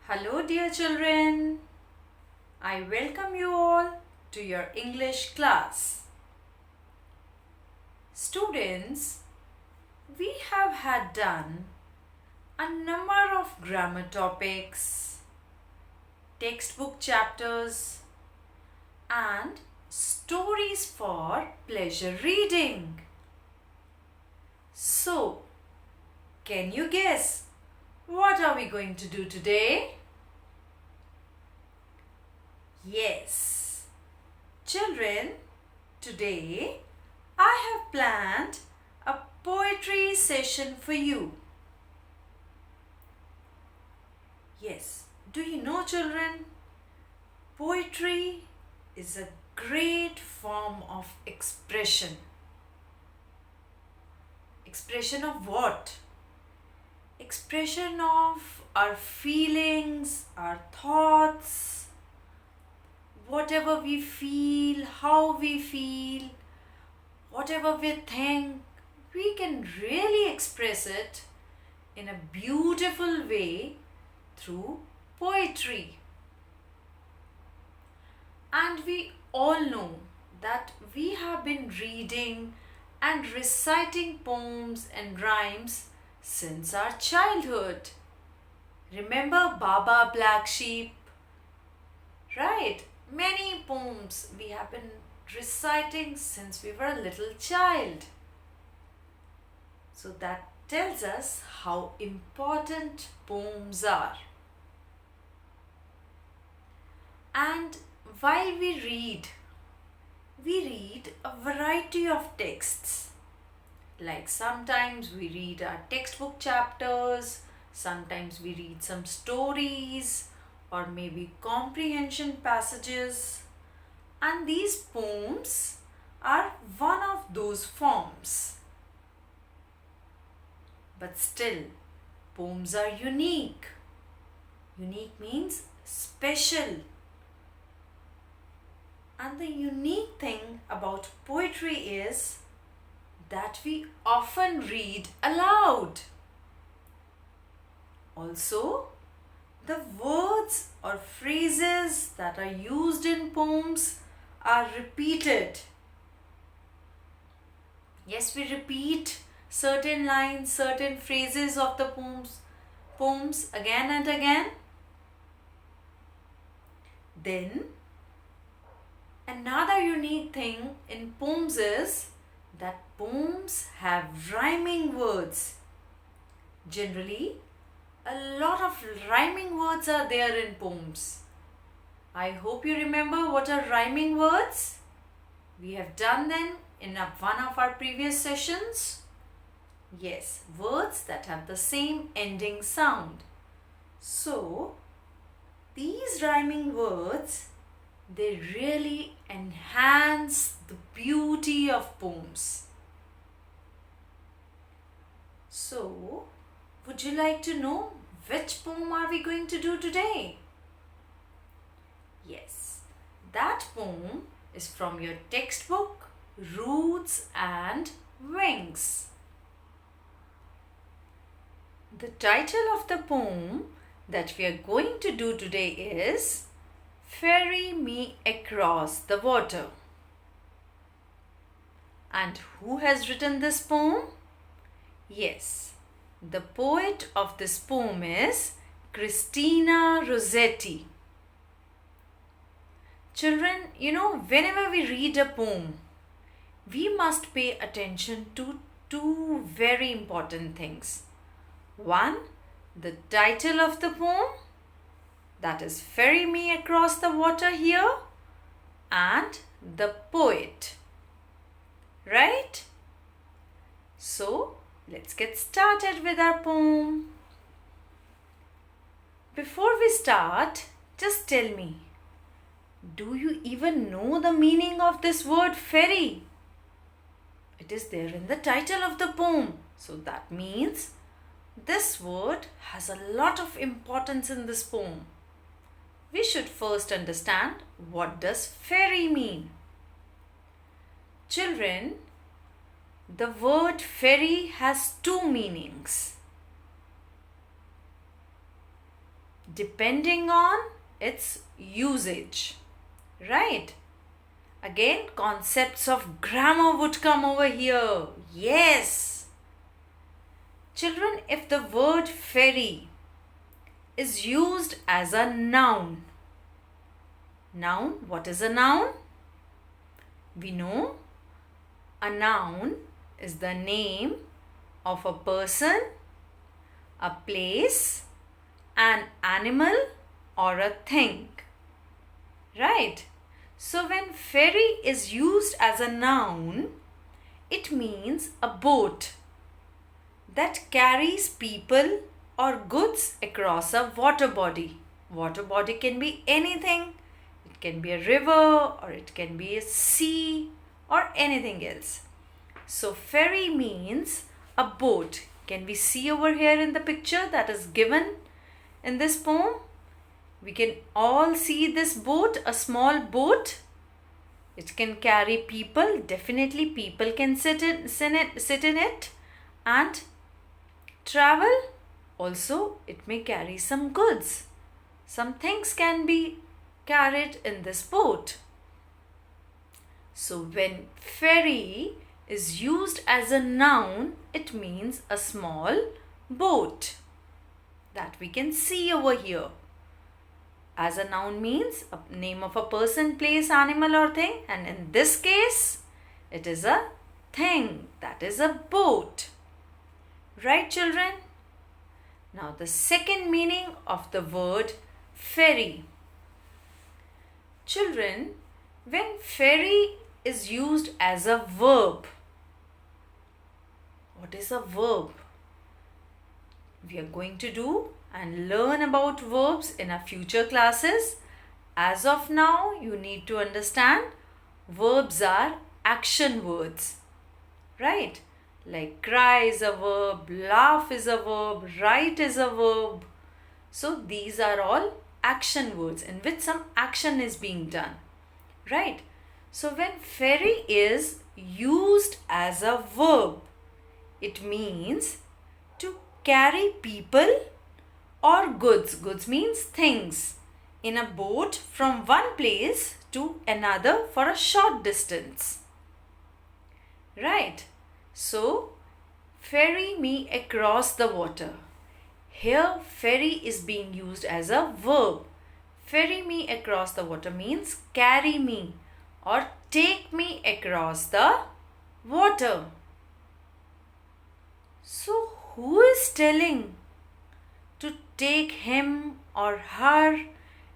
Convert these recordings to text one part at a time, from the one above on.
Hello, dear children. I welcome you all to your English class. Students, we have had done a number of grammar topics, textbook chapters, and stories for pleasure reading. So, can you guess what are we going to do today? Yes, children, today I have planned a poetry session for you. Yes, do you know, children? Poetry is a great form of expression. Expression of what? Expression of our feelings, our thoughts, whatever we feel, how we feel, whatever we think, we can really express it in a beautiful way through poetry. And we all know that we have been reading and reciting poems and rhymes since our childhood. Remember Baba Black Sheep? Right, many poems we have been reciting since we were a little child. So that tells us how important poems are. And while we read a variety of texts. Like sometimes we read our textbook chapters, sometimes we read some stories or maybe comprehension passages. And these poems are one of those forms. But still, poems are unique. Unique means special. And the unique thing about poetry is that we often read aloud. Also, the words or phrases that are used in poems are repeated. Yes, we repeat certain lines, certain phrases of the poems again and again. Then, another unique thing in poems is that poems have rhyming words. Generally, a lot of rhyming words are there in poems. I hope you remember what are rhyming words. We have done them in one of our previous sessions. Yes, words that have the same ending sound. So, these rhyming words, they really enhance the beauty of poems. So, would you like to know which poem are we going to do today? Yes, that poem is from your textbook, Roots and Wings. The title of the poem that we are going to do today is Ferry Me Across the Water. And who has written this poem? Yes, the poet of this poem is Christina Rossetti. Children, whenever we read a poem, we must pay attention to two very important things. One, the title of the poem, that is Ferry Me Across the Water here, and the poet. Right? So, let's get started with our poem. Before we start, just tell me, do you even know the meaning of this word ferry? It is there in the title of the poem. So that means this word has a lot of importance in this poem. We should first understand what does ferry mean. Children, the word ferry has two meanings. depending on its usage. Right? Again, concepts of grammar would come over here. Yes. Children, if the word ferry is used as a noun. Noun, what is a noun? We know a noun is the name of a person, a place, an animal or a thing. Right? So when ferry is used as a noun, it means a boat that carries people or goods across a water body. Water body can be anything. It can be a river or it can be a sea or anything else. So ferry means a boat. Can we see over here in the picture that is given in this poem? We can all see this boat, a small boat. It can carry people. Definitely people can sit in it and travel. Also, it may carry some goods. Some things can be carried in this boat. So when ferry is used as a noun, it means a small boat that we can see over here. As a noun means a name of a person, place, animal or thing, and in this case it is a thing, that is a boat. Right, children? Now the second meaning of the word ferry. Children, when ferry is used as a verb, what is a verb? We are going to do and learn about verbs in our future classes. As of now, you need to understand verbs are action words. Right? Like cry is a verb, laugh is a verb, write is a verb. So these are all action words in which some action is being done. Right? So when ferry is used as a verb, it means to carry people or goods. Goods means things in a boat from one place to another for a short distance. Right? So, ferry me across the water. Here, ferry is being used as a verb. Ferry me across the water means carry me or take me across the water. So, who is telling to take him or her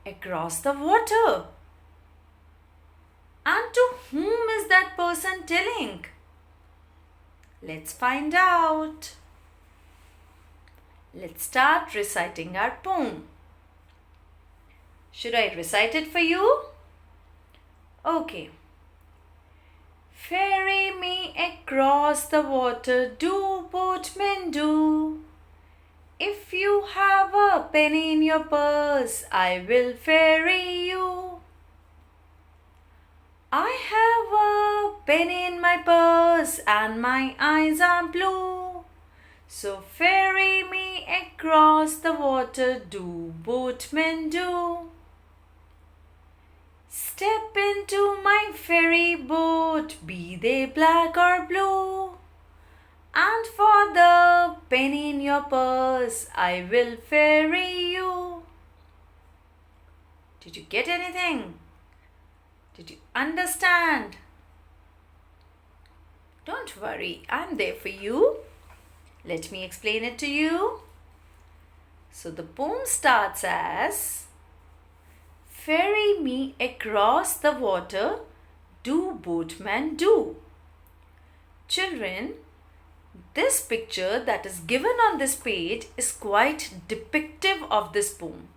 across the water? And to whom is that person telling? Let's find out. Let's start reciting our poem. Should I recite it for you? Okay. Ferry me across the water, do boatmen do. If you have a penny in your purse, I will ferry you. I have a penny in my purse and my eyes are blue. So ferry me across the water, do boatmen do. Step into my ferry boat, be they black or blue. And for the penny in your purse, I will ferry you. Did you get anything? Did you understand? Don't worry, I'm there for you. Let me explain it to you. So the poem starts as, ferry me across the water, do boatman do. Children, this picture that is given on this page is quite depictive of this poem.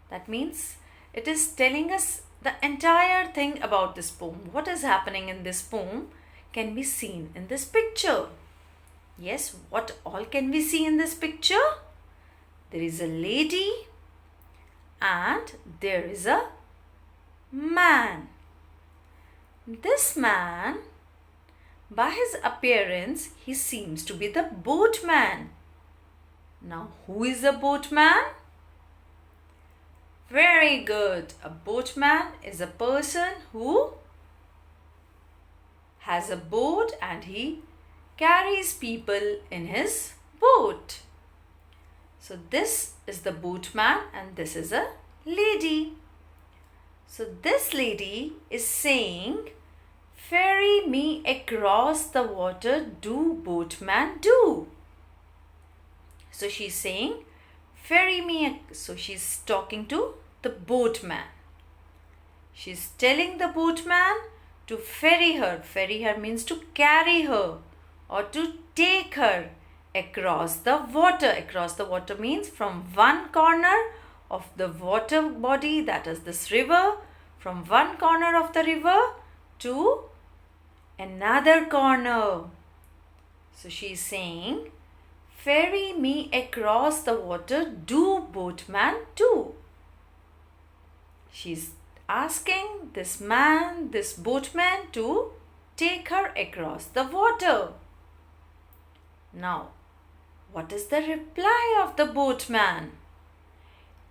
That means it is telling us the entire thing about this poem. What is happening in this poem can be seen in this picture. Yes, what all can we see in this picture? There is a lady and there is a man. This man, by his appearance, he seems to be the boatman. Now, who is the boatman? Very good. A boatman is a person who has a boat and he carries people in his boat. So this is the boatman and this is a lady. So this lady is saying, ferry me across the water, do boatman do. So she's saying, ferry me. So she's talking to the boatman. She's telling the boatman to ferry her. Ferry her means to carry her or to take her across the water. Across the water means from one corner of the water body, that is this river, from one corner of the river to another corner. So she is saying, ferry me across the water, do boatman do. She's asking this man, this boatman, to take her across the water. Now, what is the reply of the boatman?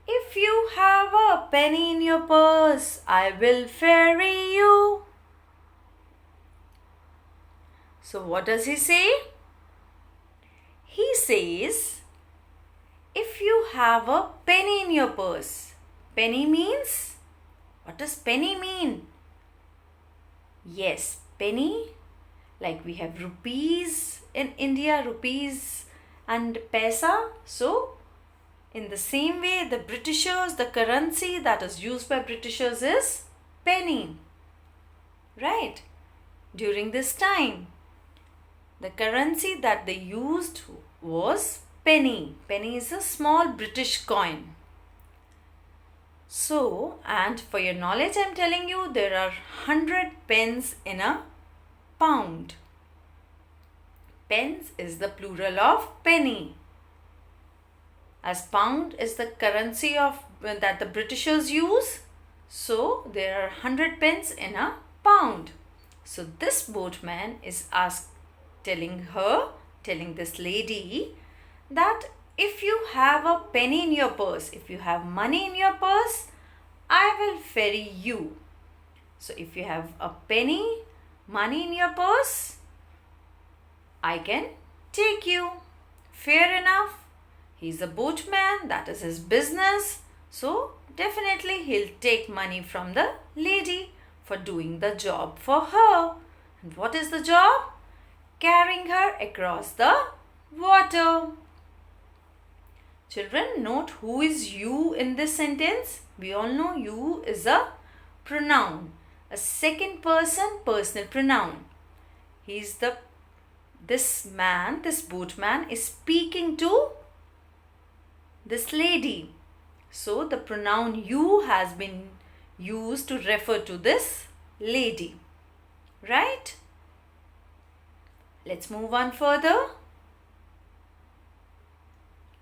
If you have a penny in your purse, I will ferry you. So what does he say? He says, if you have a penny in your purse. Penny means, what does penny mean? Yes, penny, like we have rupees in India, rupees and paisa. So in the same way, the Britishers, the currency that is used by Britishers is penny. Right? During this time, the currency that they used was penny. Penny is a small British coin. So, and for your knowledge, I am telling you there are 100 pence in a pound. Pence is the plural of penny. As pound is the currency of that the Britishers use, so there are 100 pence in a pound. So this boatman is telling this lady that if you have a penny in your purse, if you have money in your purse, I will ferry you. So if you have a penny, money in your purse, I can take you. Fair enough. He's a boatman, that is his business. So definitely he'll take money from the lady for doing the job for her. And what is the job? Carrying her across the water. Children, note who is you in this sentence. We all know you is a pronoun, a second person personal pronoun. This boatman is speaking to this lady. So the pronoun you has been used to refer to this lady. Right? Let's move on further.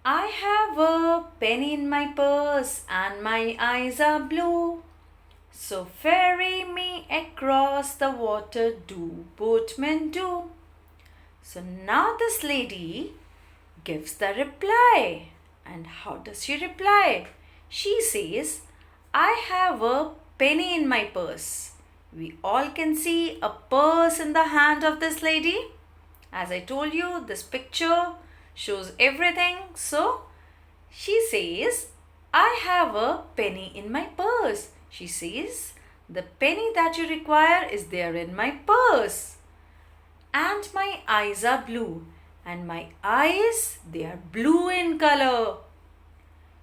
I have a penny in my purse and my eyes are blue. So ferry me across the water, do boatman do. So now this lady gives the reply. And how does she reply? She says, I have a penny in my purse. We all can see a purse in the hand of this lady. As I told you, this picture shows everything. So she says, I have a penny in my purse. She says, the penny that you require is there in my purse. And my eyes are blue. And my eyes, they are blue in color.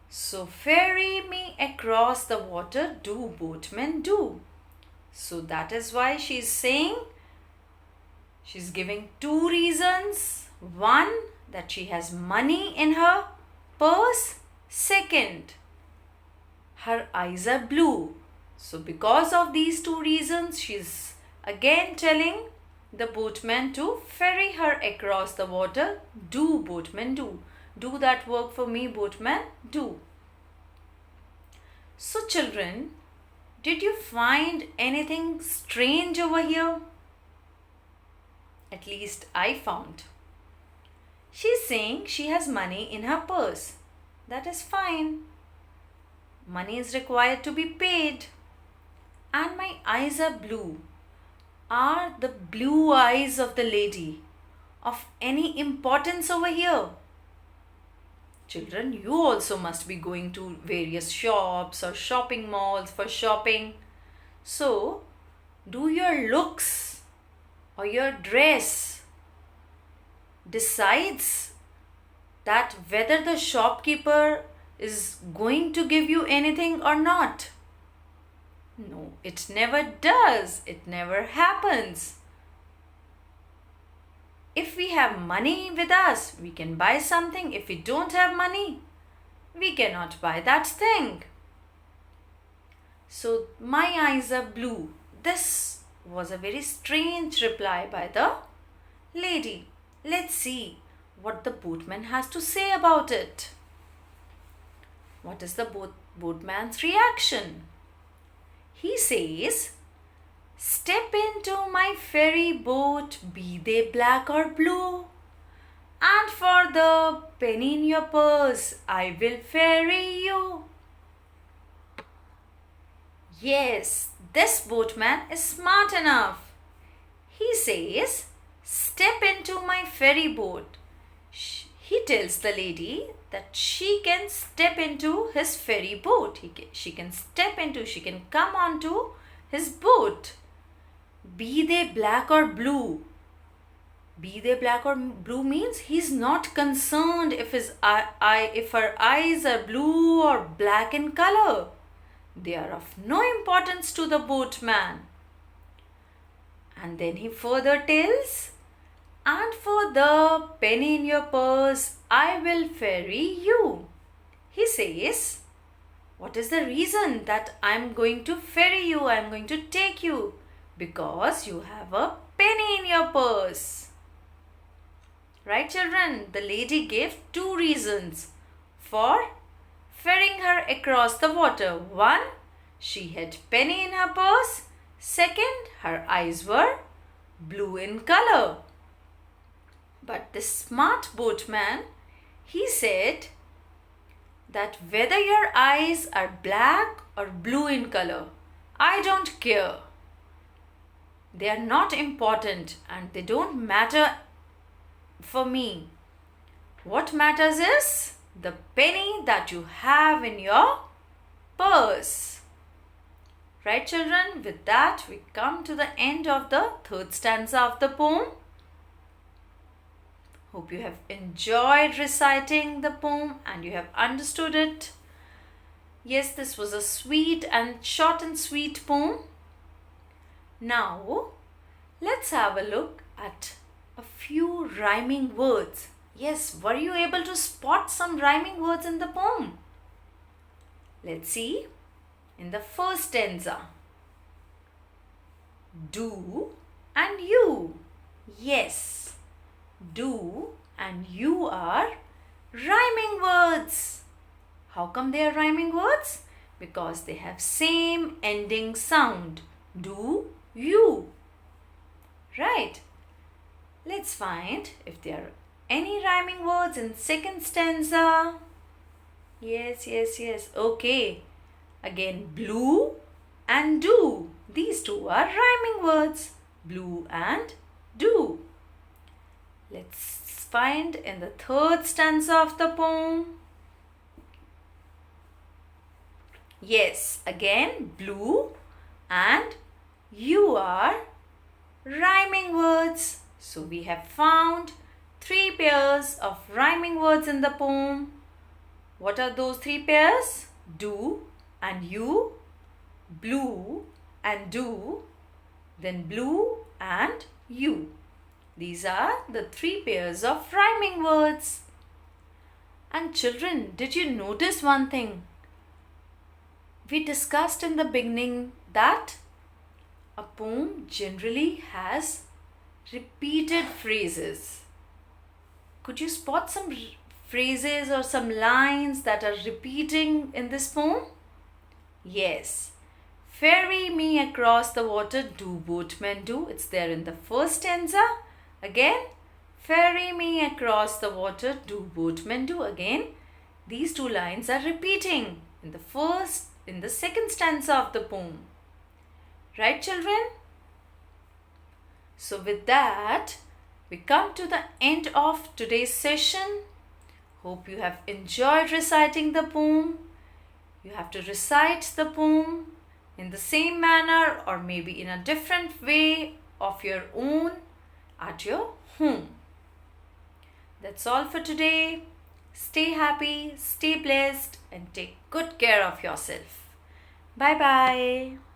So ferry me across the water, do boatman do. So that is why she is saying, she's giving two reasons. One, that she has money in her purse. Second, her eyes are blue. So because of these two reasons, she's again telling the boatman to ferry her across the water. Do boatman do. Do that work for me, boatman do. So children, did you find anything strange over here? At least I found. She's saying she has money in her purse. That is fine. Money is required to be paid. And my eyes are blue. Are the blue eyes of the lady of any importance over here? Children, you also must be going to various shops or shopping malls for shopping. So, do your looks or your dress decides that whether the shopkeeper is going to give you anything or not? No, it never does. It never happens. If we have money with us, we can buy something. If we don't have money, we cannot buy that thing. So, my eyes are blue. This was a very strange reply by the lady. Let's see what the boatman has to say about it. What is the boatman's reaction? He says, "Step into my ferry boat, be they black or blue, and for the penny in your purse, I will ferry you." Yes, this boatman is smart enough. He says, "Step into my ferry boat." He tells the lady that she can step into his ferry boat. She can come onto his boat. Be they black or blue. Be they black or blue means he's not concerned if her eyes are blue or black in color. They are of no importance to the boatman. And then he further tells, "And for the penny in your purse, I will ferry you." He says, what is the reason that I'm going to ferry you? I'm going to take you because you have a penny in your purse. Right, children? The lady gave two reasons for ferrying her across the water. One, she had penny in her purse. Second, her eyes were blue in color. But the smart boatman, he said that whether your eyes are black or blue in color, I don't care. They are not important and they don't matter for me. What matters is the penny that you have in your purse. Right, children? With that, we come to the end of the third stanza of the poem. Hope you have enjoyed reciting the poem and you have understood it. Yes, this was a sweet and short and sweet poem. Now, let's have a look at a few rhyming words. Yes, were you able to spot some rhyming words in the poem? Let's see. In the first stanza, do and you. Yes, do and you are rhyming words. How come they are rhyming words? Because they have same ending sound. Do, you. Right. Let's find if there are any rhyming words in second stanza. Yes. Okay. Again, blue and do. These two are rhyming words. Blue and do. Let's find in the third stanza of the poem. Yes, again, blue and you are rhyming words. So we have found 3 pairs of rhyming words in the poem. What are those 3 pairs? Do and you, blue and do, then blue and you. These are the 3 pairs of rhyming words. And children, did you notice one thing? We discussed in the beginning that a poem generally has repeated phrases. Could you spot some phrases or some lines that are repeating in this poem? Yes. Ferry me across the water, do boatmen do. It's there in the first stanza. Again, ferry me across the water, do boatmen do. Again, these 2 lines are repeating. in the second stanza of the poem. Right, children? So with that, we come to the end of today's session. Hope you have enjoyed reciting the poem. You have to recite the poem in the same manner or maybe in a different way of your own at your home. That's all for today. Stay happy, stay blessed, and take good care of yourself. Bye bye.